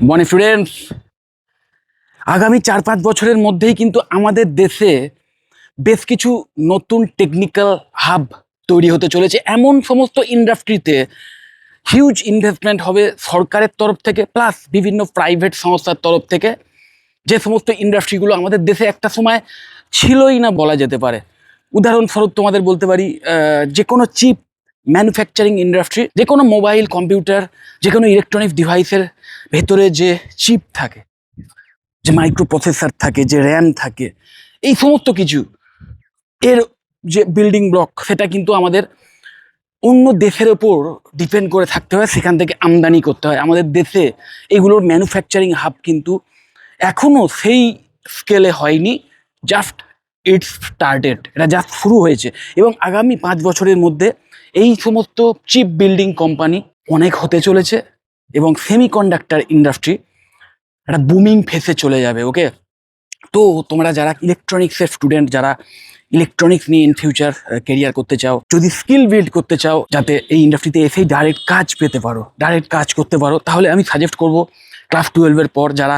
মনে স্টুডেন্টস, আগামী 4-5 বছরের মধ্যেই কিন্তু আমাদের দেশে বেশ কিছু নতুন টেকনিক্যাল হাব তৈরি হতে চলেছে। এমন সমস্ত ইন্ডাস্ট্রিতে হিউজ ইনভেস্টমেন্ট হবে সরকারের তরফ থেকে, প্লাস বিভিন্ন প্রাইভেট সংস্থার তরফ থেকে। যে সমস্ত ইন্ডাস্ট্রিগুলো আমাদের দেশে একটা সময় ছিলই না বলা যেতে পারে। উদাহরণস্বরূপ তোমাদের বলতে পারি, যে কোনো চিপ ম্যানুফ্যাকচারিং ইন্ডাস্ট্রি, যে কোনো মোবাইল কম্পিউটার, যে কোনো ইলেকট্রনিক ডিভাইসের ভেতরে যে চিপ থাকে, যে মাইক্রো প্রসেসর থাকে, যে র্যাম থাকে, এই সমস্ত কিছু এর যে বিল্ডিং ব্লক, সেটা কিন্তু আমাদের অন্য দেশের ওপর ডিপেন্ড করে থাকতে হয়, সেখান থেকে আমদানি করতে হয়। আমাদের দেশে এগুলোর ম্যানুফ্যাকচারিং হাব কিন্তু এখনও সেই স্কেলে হয়নি, জাস্ট ইটস স্টার্টেড, এটা জাস্ট শুরু হয়েছে। এবং আগামী 5 বছরের মধ্যে এই সমস্ত চিপ বিল্ডিং কোম্পানি অনেক হতে চলেছে এবং সেমিকন্ডাক্টর ইন্ডাস্ট্রি একটা বুমিং ফেসে চলে যাবে। ওকে, তো তোমরা যারা ইলেকট্রনিক্সের স্টুডেন্ট, যারা ইলেকট্রনিক্স নিয়ে ইন ফিউচার কেরিয়ার করতে চাও, যদি স্কিল বিল্ড করতে চাও যাতে এই ইন্ডাস্ট্রিতে এসেই ডাইরেক্ট কাজ পেতে পারো, ডাইরেক্ট কাজ করতে পারো, তাহলে আমি সাজেস্ট করব ক্লাস 12-এর পর যারা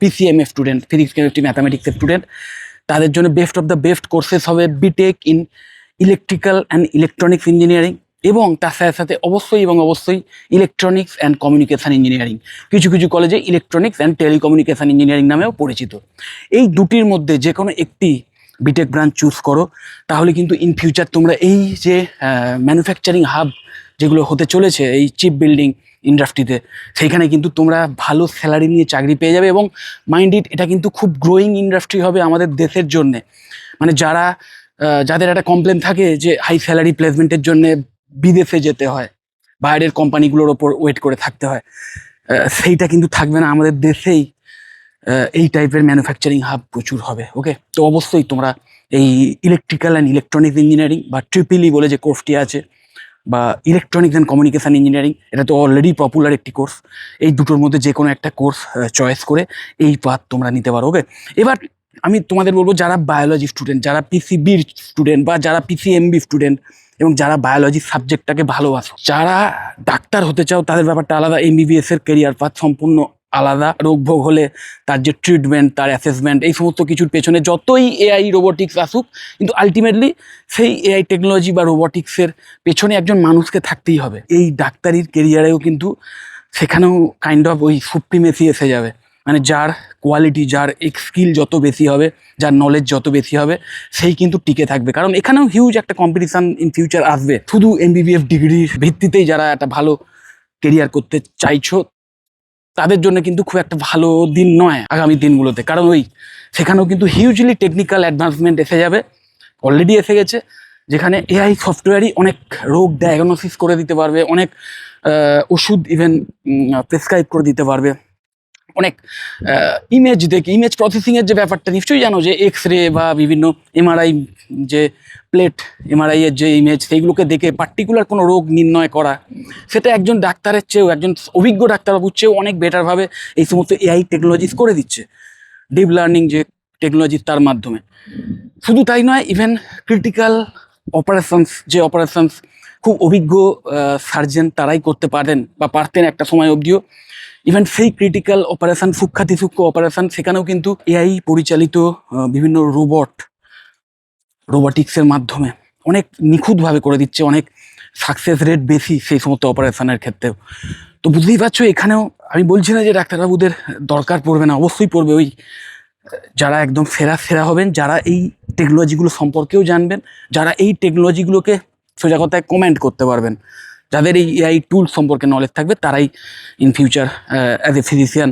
পিসিএমএ স্টুডেন্ট, ফিজিক্স কেমিস্ট্রি ম্যাথামেটিক্সের স্টুডেন্ট, তাদের জন্য best of the best courses হবে BTech in electrical and electronics engineering, এবং তার সাথে সাথে অবশ্যই ইলেকট্রনিক্স অ্যান্ড কমিউনিকেশান ইঞ্জিনিয়ারিং। কিছু কিছু কলেজে ইলেকট্রনিক্স অ্যান্ড টেলিকমিউনিকেশান ইঞ্জিনিয়ারিং নামেও পরিচিত। এই দুটির মধ্যে যে কোনো একটি বিটেক ব্রাঞ্চ চুজ করো, তাহলে কিন্তু ইন ফিউচার তোমরা এই যে ম্যানুফ্যাকচারিং হাব যেগুলো হতে চলেছে এই চিপ বিল্ডিং ইন্ডাস্ট্রিতে, সেইখানে কিন্তু তোমরা ভালো স্যালারি নিয়ে চাকরি পেয়ে যাবে। এবং মাইন্ডেড, এটা কিন্তু খুব গ্রোয়িং ইন্ডাস্ট্রি হবে আমাদের দেশের জন্যে। মানে যাদের একটা কমপ্লেন থাকে যে হাই স্যালারি প্লেসমেন্টের জন্যে বিদেশে যেতে হয়, বাইরের কোম্পানিগুলোর ওপর ওয়েট করে থাকতে হয়, সেইটা কিন্তু থাকবে না। আমাদের দেশেই এই টাইপের ম্যানুফ্যাকচারিং হাব প্রচুর হবে। ওকে, তো অবশ্যই তোমরা এই ইলেকট্রিক্যাল অ্যান্ড ইলেকট্রনিক্স ইঞ্জিনিয়ারিং বা ট্রিপল বলে যে কোর্সটি আছে, বা ইলেকট্রনিক্স অ্যান্ড কমিউনিকেশান ইঞ্জিনিয়ারিং, এটা তো অলরেডি পপুলার একটি কোর্স। এই দুটোর মধ্যে যে কোনো একটা কোর্স চয়েস করে এই পাথ তোমরা নিতে পারো। ওকে, এবার আমি তোমাদের বলবো, যারা বায়োলজি স্টুডেন্ট, যারা পিসিবির স্টুডেন্ট, বা যারা পিসিএমবি স্টুডেন্ট, এবং যারা বায়োলজি সাবজেক্টটাকে ভালোবাসো, যারা ডাক্তার হতে চাও, তাদের ব্যাপারটা আলাদা। এমবিবিএস এর কেরিয়ার পাথ সম্পূর্ণ আলাদা। রোগ ভোগ হলে তার যে ট্রিটমেন্ট, তার অ্যাসেসমেন্ট, এই সমস্ত কিছুর পেছনে যতই এআই রোবোটিক্স আসুক, কিন্তু আলটিমেটলি সেই এআই টেকনোলজি বা রোবোটিক্সের পেছনে একজন মানুষকে থাকতেই হবে। এই ডাক্তারির কেরিয়ারেও কিন্তু সেখানেও কাইন্ড অফ ওই সুপ্রিমেসি এসে যাবে। মানে যার কোয়ালিটি, যার স্কিল যত বেশি হবে, যার নলেজ যত বেশি হবে, সেই কিন্তু টিকে থাকবে। কারণ এখানেও হিউজ একটা কম্পিটিশান ইন ফিউচার আসবে। শুধু এমবিবিএস ডিগ্রির ভিত্তিতেই যারা একটা ভালো কেরিয়ার করতে চাইছো, তাদের জন্য কিন্তু খুব একটা ভালো দিন নয় আগামী দিনগুলোতে। কারণ সেখানেও কিন্তু হিউজলি টেকনিক্যাল অ্যাডভান্সমেন্ট এসে যাবে, অলরেডি এসে গেছে, যেখানে এআই সফটওয়্যারই অনেক রোগ ডায়াগনোসিস করে দিতে পারবে, অনেক ওষুধ ইভেন প্রেসক্রাইব করে দিতে পারবে, অনেক ইমেজ দেখে, ইমেজ প্রসেসিংয়ের যে ব্যাপারটা নিশ্চয়ই জানো, যে এক্স রে বা বিভিন্ন এমআরআই, যে প্লেট এমআরআই এর যে ইমেজ, সেইগুলোকে দেখে পার্টিকুলার কোনো রোগ নির্ণয় করা, সেটা একজন ডাক্তারের চেয়েও, একজন অভিজ্ঞ ডাক্তারবাবুর চেয়েও অনেক বেটারভাবে এই সমস্ত এআই টেকনোলজিস করে দিচ্ছে, ডিপ লার্নিং যে টেকনোলজি, তার মাধ্যমে। শুধু তাই নয়, ইভেন ক্রিটিক্যাল অপারেশনস খুব অভিজ্ঞ সার্জন তারাই করতে পারেন বা পারতেন একটা সময় অবধিও। ইভেন সেই ক্রিটিক্যাল অপারেশন, সূক্ষ্ম অপারেশন, সেখানেও কিন্তু এআই পরিচালিত বিভিন্ন রোবোটিক্সের মাধ্যমে অনেক নিখুঁতভাবে করে দিচ্ছে, অনেক সাকসেস রেট বেশি সেই সমস্ত অপারেশনের ক্ষেত্রেও। তো বুঝতেই পারছো, এখানেও আমি বলছি না যে ডাক্তারবাবুদের দরকার পড়বে না, অবশ্যই পড়বে। যারা একদম সেরা হবেন, যারা এই টেকনোলজিগুলো সম্পর্কেও জানবেন, যারা এই টেকনোলজিগুলোকে সোজা কথায় কমেন্ট করতে পারবেন, যাদের এই এআই টুল সম্পর্কে নলেজ থাকবে, তারাই in future as a physician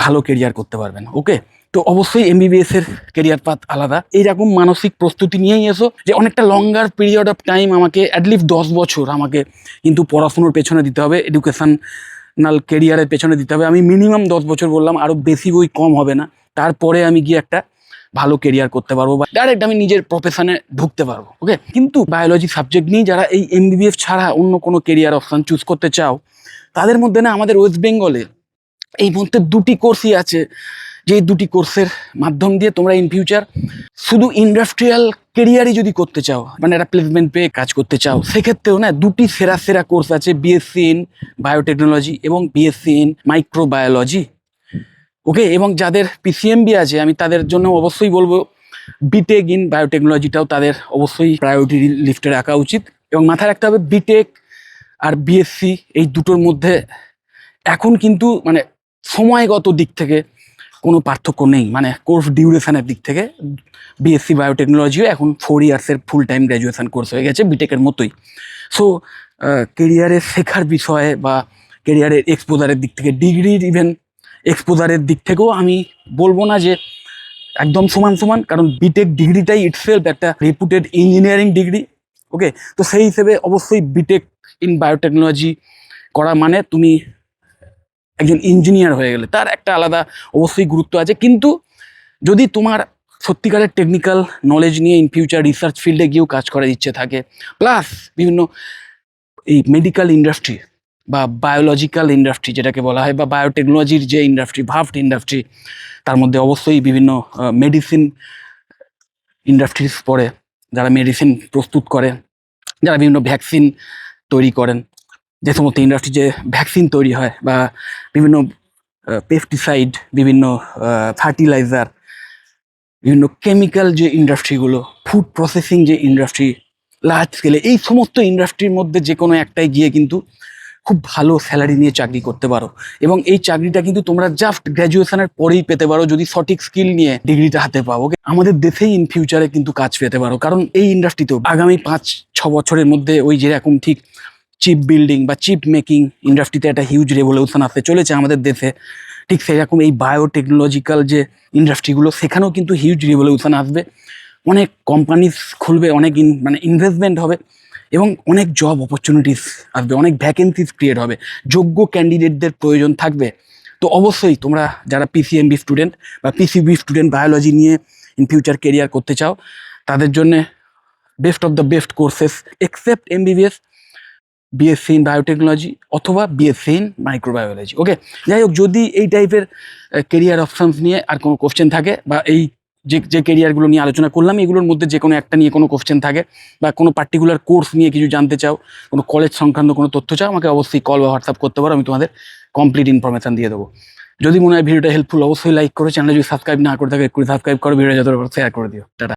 ভালো কেরিয়ার করতে পারবেন। ওকে, তো অবশ্যই এমবিবিএস এর কেরিয়ার পাথ আলাদা। এইরকম মানসিক প্রস্তুতি নিয়েই এসো যে অনেকটা লঙ্গার পিরিয়ড অফ টাইম, আমাকে অ্যাটলিস্ট 10 বছর আমাকে কিন্তু পড়াশুনোর পেছনে দিতে হবে, এডুকেশনাল কেরিয়ারের পেছনে দিতে হবে। আমি মিনিমাম 10 বছর বললাম, আরও বেশি কম হবে না। তারপরে আমি গিয়ে একটা ভালো কেরিয়ার করতে পারবো, বা ডাইরেক্ট আমি নিজের প্রফেশনে ঢুকতে পারবো। ওকে, কিন্তু বায়োলজি সাবজেক্ট নিয়ে যারা এই এমবিবিএস ছাড়া অন্য কোনো কেরিয়ার অপশান চুজ করতে চাও, তাদের মধ্যে না আমাদের ওয়েস্ট বেঙ্গলে এই মুহূর্তে দুটি কোর্সই আছে, যে দুটি কোর্সের মাধ্যম দিয়ে তোমরা ইন ফিউচার শুধু ইন্ডাস্ট্রিয়াল কেরিয়ারই যদি করতে চাও, মানে একটা প্লেসমেন্ট পেয়ে কাজ করতে চাও, সেক্ষেত্রেও না দুটি সেরা সেরা কোর্স আছে, বিএসসি ইন বায়োটেকনোলজি এবং বিএসসি ইন মাইক্রোবায়োলজি। ওকে, এবং যাদের পিসিএমবি আছে আমি তাদের জন্য অবশ্যই বলবো বিটেক ইন বায়োটেকনোলজিটাও তাদের অবশ্যই প্রায়োরিটি লিস্টে রাখা উচিত। এবং মাথায় রাখতে হবে বিটেক আর বিএসসি এই দুটোর মধ্যে এখন কিন্তু মানে সময়গত দিক থেকে কোনো পার্থক্য নেই, মানে কোর্স ডিউরেশনের দিক থেকে বিএসসি বায়োটেকনোলজিও এখন 4 ইয়ার্সের ফুল টাইম গ্র্যাজুয়েশন কোর্স হয়ে গেছে বিটেকের মতোই। সো কেরিয়ারের শেখার বিষয়ে বা কেরিয়ারের এক্সপোজারের দিক থেকে, ডিগ্রির ইভেন এক্সপোজারের দিক থেকেও আমি বলবো না যে একদম সমান সমান, কারণ বিটেক ডিগ্রিটাই ইটসেলফ একটা রেপুটেড ইঞ্জিনিয়ারিং ডিগ্রি। ওকে, তো সেই হিসেবে অবশ্যই বিটেক ইন বায়োটেকনোলজি করা মানে তুমি একজন ইঞ্জিনিয়ার হয়ে গেলে, তার একটা আলাদা অবশ্যই গুরুত্ব আছে। কিন্তু যদি তোমার সত্যিকারের টেকনিক্যাল নলেজ নিয়ে ইন ফিউচার রিসার্চ ফিল্ডে গিয়েও কাজ করার ইচ্ছে থাকে, প্লাস বিভিন্ন এই মেডিকেল ইন্ডাস্ট্রি বা বায়োলজিক্যাল ইন্ডাস্ট্রি যেটাকে বলা হয়, বা বায়োটেকনোলজির যে ইন্ডাস্ট্রি, ভাস্ট ইন্ডাস্ট্রি, তার মধ্যে অবশ্যই বিভিন্ন মেডিসিন ইন্ডাস্ট্রিজ পড়ে, যারা মেডিসিন প্রস্তুত করে, যারা বিভিন্ন ভ্যাকসিন তৈরি করেন, যে সমস্ত ইন্ডাস্ট্রি যে ভ্যাকসিন তৈরি হয়, বা বিভিন্ন পেস্টিসাইড, বিভিন্ন ফার্টিলাইজার, বিভিন্ন কেমিক্যাল যে ইন্ডাস্ট্রিগুলো, ফুড প্রসেসিং যে ইন্ডাস্ট্রি লার্জ স্কেলে, এই সমস্ত ইন্ডাস্ট্রির মধ্যে যে কোনো একটাই গিয়ে কিন্তু খুব ভালো স্যালারি নিয়ে চাকরি করতে পারো। এবং এই চাকরিটা কিন্তু তোমরা জাস্ট গ্র্যাজুয়েশনের পরেই পেতে পারো যদি সঠিক স্কিল নিয়ে ডিগ্রিটা হাতে পাও। ওকে, আমাদের দেশেই ইন ফিউচারে কিন্তু কাজ পেতে পারো, কারণ এই ইন্ডাস্ট্রিতেও আগামী 5-6 বছরের মধ্যে ওই যেরকম ঠিক চিপ বিল্ডিং বা চিপ মেকিং ইন্ডাস্ট্রিতে একটা হিউজ রেভলিউশন আসতে চলেছে আমাদের দেশে, ঠিক সেরকম এই বায়োটেকনোলজিক্যাল যে ইন্ডাস্ট্রিগুলো, সেখানেও কিন্তু হিউজ রিভলিউশন আসবে। অনেক কোম্পানিজ খুলবে, অনেক মানে ইনভেস্টমেন্ট হবে, এবং অনেক জব অপরচুনিটিস আসবে, অনেক ভ্যাকেন্সিস ক্রিয়েট হবে, যোগ্য ক্যান্ডিডেটদের প্রয়োজন থাকবে। তো অবশ্যই তোমরা যারা পিসিএমবি স্টুডেন্ট বা পিসিবি স্টুডেন্ট বায়োলজি নিয়ে ইন ফিউচার কেরিয়ার করতে চাও, তাদের জন্য best of the best courses except MBBS, BSc in biotechnology অথবা বিএসসি ইন মাইক্রোবায়োলজি। ওকে, যাই হোক, যদি এই টাইপের কেরিয়ার অপশানস নিয়ে আর কোনো কোশ্চেন থাকে, বা এই যে কেরিয়ারগুলো নিয়ে আলোচনা করলাম এগুলোর মধ্যে যে কোনো একটা নিয়ে কোনো কোশ্চেন থাকে, বা কোনো পার্টিকুলার কোর্স নিয়ে কিছু জানতে চাও, কোনো কলেজ সংক্রান্ত কোনো তথ্য চাও, আমাকে অবশ্যই কল বা হোয়াটসঅ্যাপ করতে পারো, আমি তোমাদের কমপ্লিট ইনফরমেশন দিয়ে দেবো। যদি মনে হয় ভিডিওটা হেল্পফুল, অবশ্যই লাইক করো, চ্যানেল যদি সাবস্ক্রাইব না করে থাকে একটু সাবস্ক্রাইব করো, ভিডিও যত শেয়ার করে দিও। টাটা।